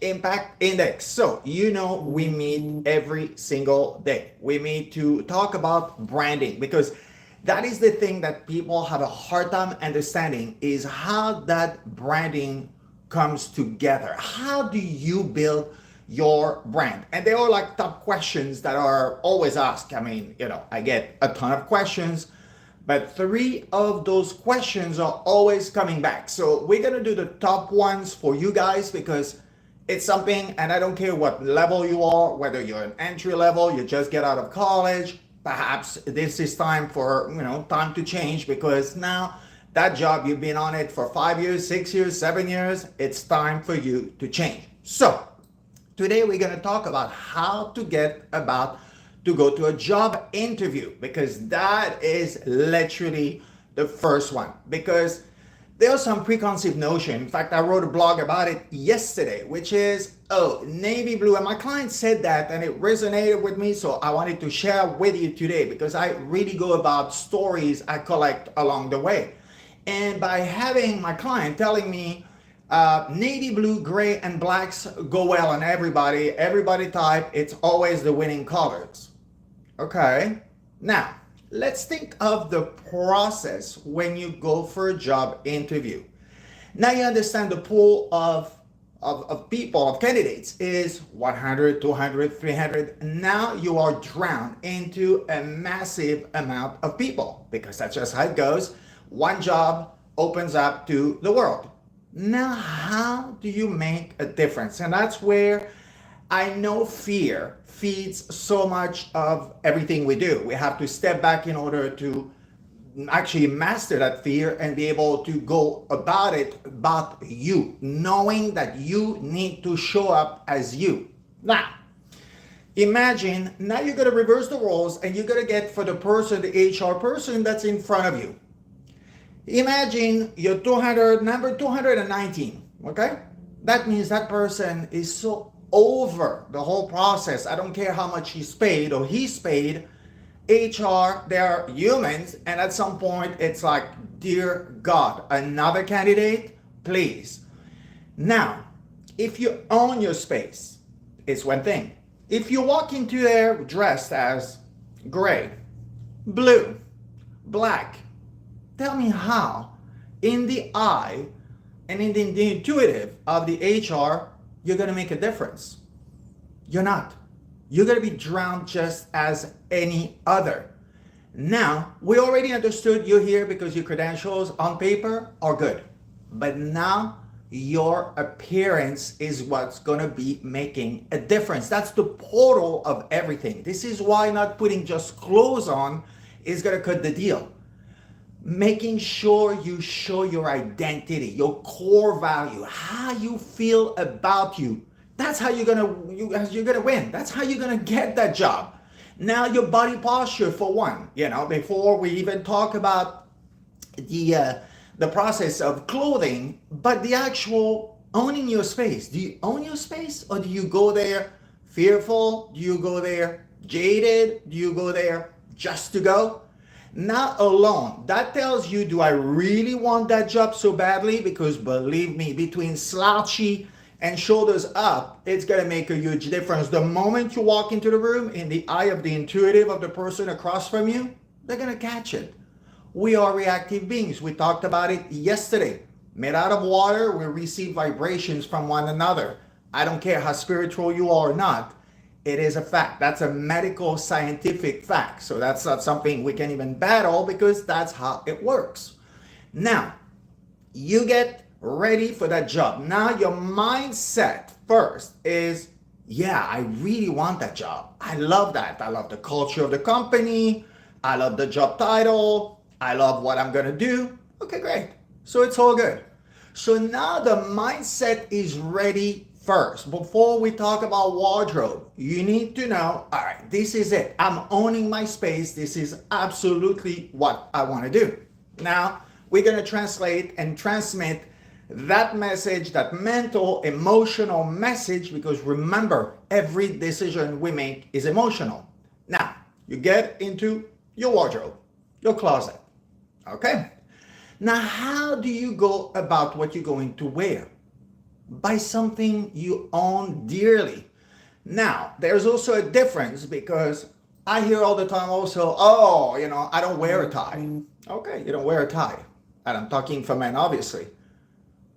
Impact Index. So, we meet every single day. We meet to talk about branding because that is the thing that people have a hard time understanding is how that branding comes together. How do you build your brand? And they are like top questions that are always asked. I mean, I get a ton of questions, but three of those questions are always coming back. So we're going to do the top ones for you guys because it's something, and I don't care what level you are, whether you're an entry level, you just get out of college, perhaps this is time for, time to change because now that job, you've been on it for 5 years, 6 years, 7 years, it's time for you to change. So today we're going to talk about how to go to a job interview because that is literally the first one. Because there are some preconceived notion. In fact, I wrote a blog about it yesterday, which is, navy blue. And my client said that and it resonated with me. So I wanted to share with you today because I really go about stories I collect along the way. And by having my client telling me, navy blue, gray, and blacks go well on everybody type, it's always the winning colors. Okay, now let's think of the process when you go for a job interview. Now you understand the pool of people, of candidates is 100, 200, 300. Now you are drowned into a massive amount of people because that's just how it goes. One job opens up to the world. Now, how do you make a difference? And that's where I know fear feeds so much of everything we do. We have to step back in order to actually master that fear and be able to go about you, knowing that you need to show up as you. Now, imagine now you're going to reverse the roles and you're going to get for the person, the HR person that's in front of you. Imagine you're number 219, okay? That means that person is so over the whole process. I don't care how much he's paid or he's paid. HR, they're humans, and at some point it's like, dear God, another candidate, please. Now, if you own your space, it's one thing. If you walk into there dressed as gray, blue, black, tell me how, in the eye and in the intuitive of the HR, you're going to make a difference. You're not. You're going to be drowned just as any other. Now, we already understood you're here because your credentials on paper are good. But now your appearance is what's going to be making a difference. That's the portal of everything. This is why not putting just clothes on is going to cut the deal. Making sure you show your identity, your core value, how you feel about you. That's how you're gonna win. That's how you're gonna get that job. Now your body posture for one. Before we even talk about the process of clothing, but the actual owning your space. Do you own your space, or do you go there fearful? Do you go there jaded? Do you go there just to go? Not alone. That tells you, do I really want that job so badly? Because believe me, between slouchy and shoulders up, it's going to make a huge difference. The moment you walk into the room, in the eye of the intuitive of the person across from you, they're going to catch it. We are reactive beings. We talked about it yesterday. Made out of water, we receive vibrations from one another. I don't care how spiritual you are or not. It is a fact. That's a medical scientific fact. So that's not something we can even battle because that's how it works. Now, you get ready for that job. Now your mindset first is, yeah, I really want that job. I love that. I love the culture of the company. I love the job title. I love what I'm going to do. Okay, great. So it's all good. So now the mindset is ready first. Before we talk about wardrobe, you need to know, all right, this is it. I'm owning my space. This is absolutely what I want to do. Now, we're going to translate and transmit that message, that mental, emotional message, because remember, every decision we make is emotional. Now, you get into your wardrobe, your closet. Okay? Now, how do you go about what you're going to wear? Buy something you own dearly. Now, there's also a difference because I hear all the time also, oh, I don't wear a tie. Okay, you don't wear a tie. And I'm talking for men, obviously.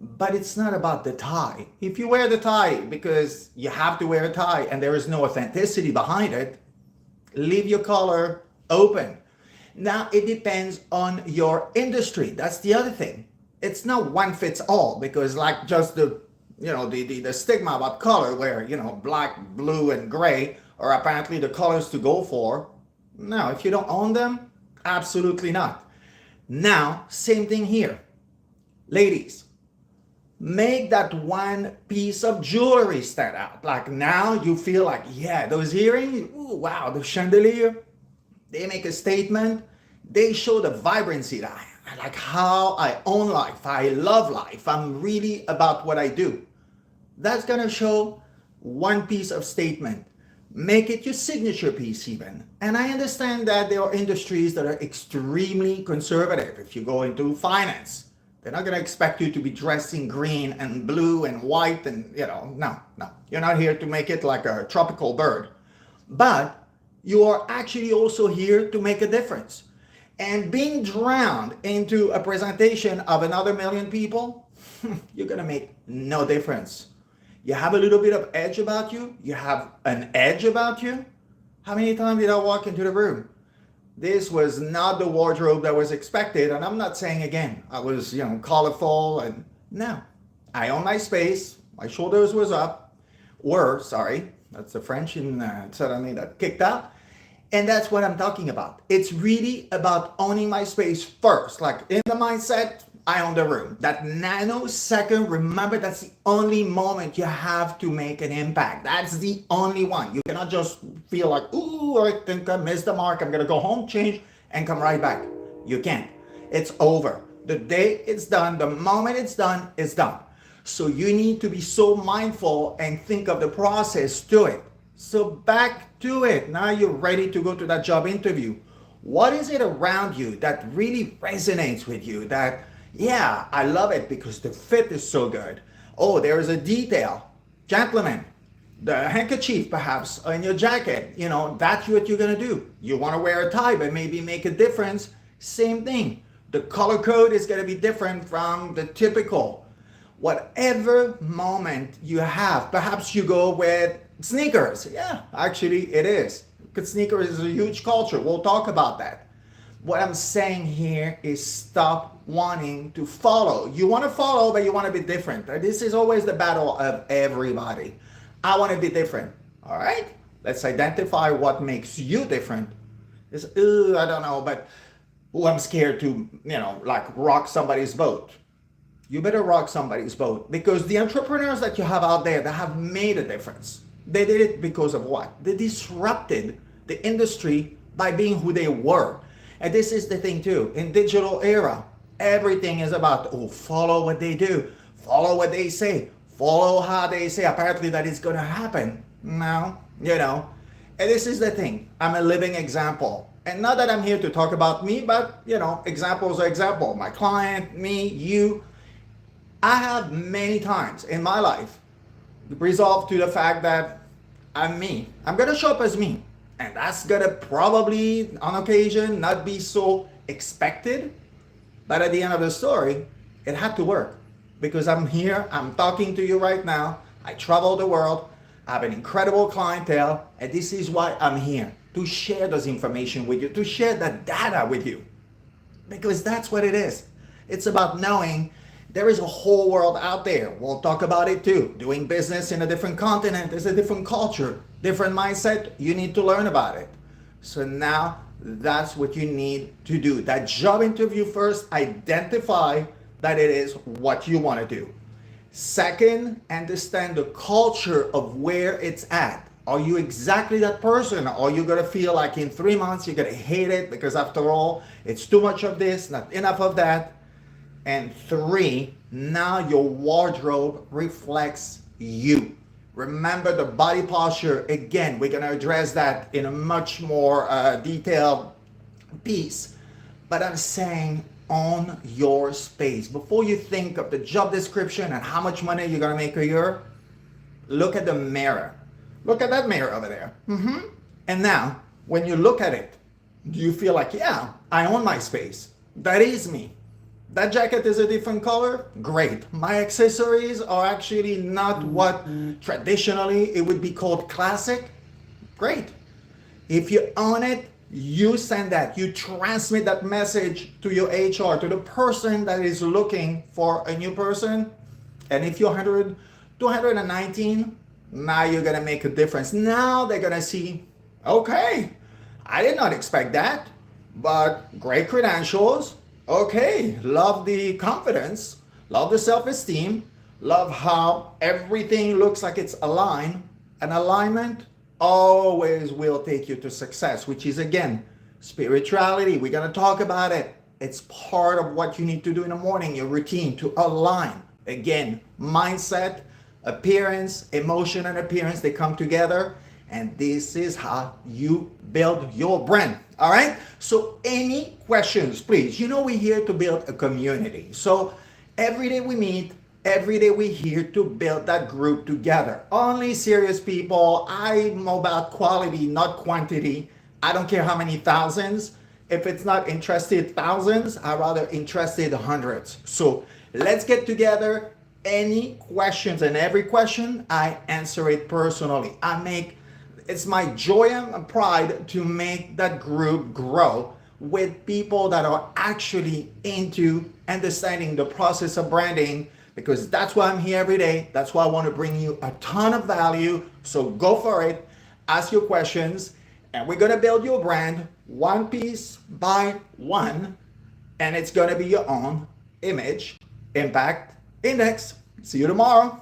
But it's not about the tie. If you wear the tie because you have to wear a tie and there is no authenticity behind it, leave your collar open. Now, it depends on your industry. That's the other thing. It's not one fits all because like just the stigma about color where, black, blue, and gray are apparently the colors to go for. No, if you don't own them, absolutely not. Now, same thing here. Ladies, make that one piece of jewelry stand out. Like now you feel like, yeah, those earrings, ooh, wow, the chandelier, they make a statement. They show the vibrancy that I like how I own life. I love life. I'm really about what I do. That's going to show one piece of statement. Make it your signature piece even. And I understand that there are industries that are extremely conservative. If you go into finance, they're not going to expect you to be dressed in green and blue and white and, no. You're not here to make it like a tropical bird. But you are actually also here to make a difference. And being drowned into a presentation of another million people, you're going to make no difference. You have a little bit of edge about you. You have an edge about you. How many times did I walk into the room? This was not the wardrobe that was expected. And I'm not saying again, I was, colorful and no. I own my space. My shoulders sorry. That's the French in suddenly that kicked out. And that's what I'm talking about. It's really about owning my space first. Like in the mindset, I own the room. That nanosecond, remember, that's the only moment you have to make an impact. That's the only one. You cannot just feel like, ooh, I think I missed the mark. I'm going to go home, change, and come right back. You can't. It's over. The day it's done, the moment it's done, it's done. So you need to be so mindful and think of the process to it. So back to it. Now you're ready to go to that job interview. What is it around you that really resonates with you? That, yeah, I love it because the fit is so good. Oh, there is a detail. Gentlemen, the handkerchief perhaps in your jacket, that's what you're going to do. You want to wear a tie, but maybe make a difference. Same thing. The color code is going to be different from the typical. Whatever moment you have, perhaps you go with sneakers. Yeah, actually it is. Because sneakers is a huge culture. We'll talk about that. What I'm saying here is stop wanting to follow. You want to follow, but you want to be different. This is always the battle of everybody. I want to be different. All right? Let's identify what makes you different. It's, I don't know, but I'm scared to, like rock somebody's boat. You better rock somebody's boat because the entrepreneurs that you have out there that have made a difference, they did it because of what? They disrupted the industry by being who they were. And this is the thing too. In digital era, everything is about, follow what they do, follow what they say, follow how they say. Apparently that is going to happen. No, And this is the thing. I'm a living example. And not that I'm here to talk about me, but, examples are example. My client, me, you. I have many times in my life resolved to the fact that I'm me. I'm going to show up as me. And that's going to probably, on occasion, not be so expected. But at the end of the story, it had to work. Because I'm here, I'm talking to you right now. I travel the world. I have an incredible clientele. And this is why I'm here. To share this information with you. To share that data with you. Because that's what it is. It's about knowing there is a whole world out there. We'll talk about it too. Doing business in a different continent is a different culture, different mindset. You need to learn about it. So now that's what you need to do. That job interview first, identify that it is what you want to do. Second, understand the culture of where it's at. Are you exactly that person? Or are you going to feel like in 3 months you're going to hate it because after all, it's too much of this, not enough of that? And 3, now your wardrobe reflects you. Remember the body posture. Again, we're going to address that in a much more detailed piece. But I'm saying own your space. Before you think of the job description and how much money you're going to make a year, look at the mirror. Look at that mirror over there. And now, when you look at it, do you feel like, yeah, I own my space? That is me. That jacket is a different color? Great. My accessories are actually not what traditionally it would be called classic? Great. If you own it, you send that. You transmit that message to your HR, to the person that is looking for a new person. And if you're 219, now you're going to make a difference. Now they're going to see, okay, I did not expect that, but great credentials. Okay, love the confidence, love the self-esteem, love how everything looks like it's aligned. And alignment always will take you to success, which is, again, spirituality. We're going to talk about it. It's part of what you need to do in the morning, your routine, to align. Again, mindset, appearance, emotion, and appearance, they come together. And this is how you build your brand. All right? So any questions, please? You know we're here to build a community. So every day we meet, every day we're here to build that group together. Only serious people. I'm about quality, not quantity. I don't care how many thousands. If it's not interested thousands, I'd rather interested hundreds. So let's get together. Any questions, and every question, I answer it personally. It's my joy and pride to make that group grow with people that are actually into understanding the process of branding, because that's why I'm here every day. That's why I want to bring you a ton of value. So go for it. Ask your questions, and we're going to build your brand one piece by one, and it's going to be your own image impact index. See you tomorrow.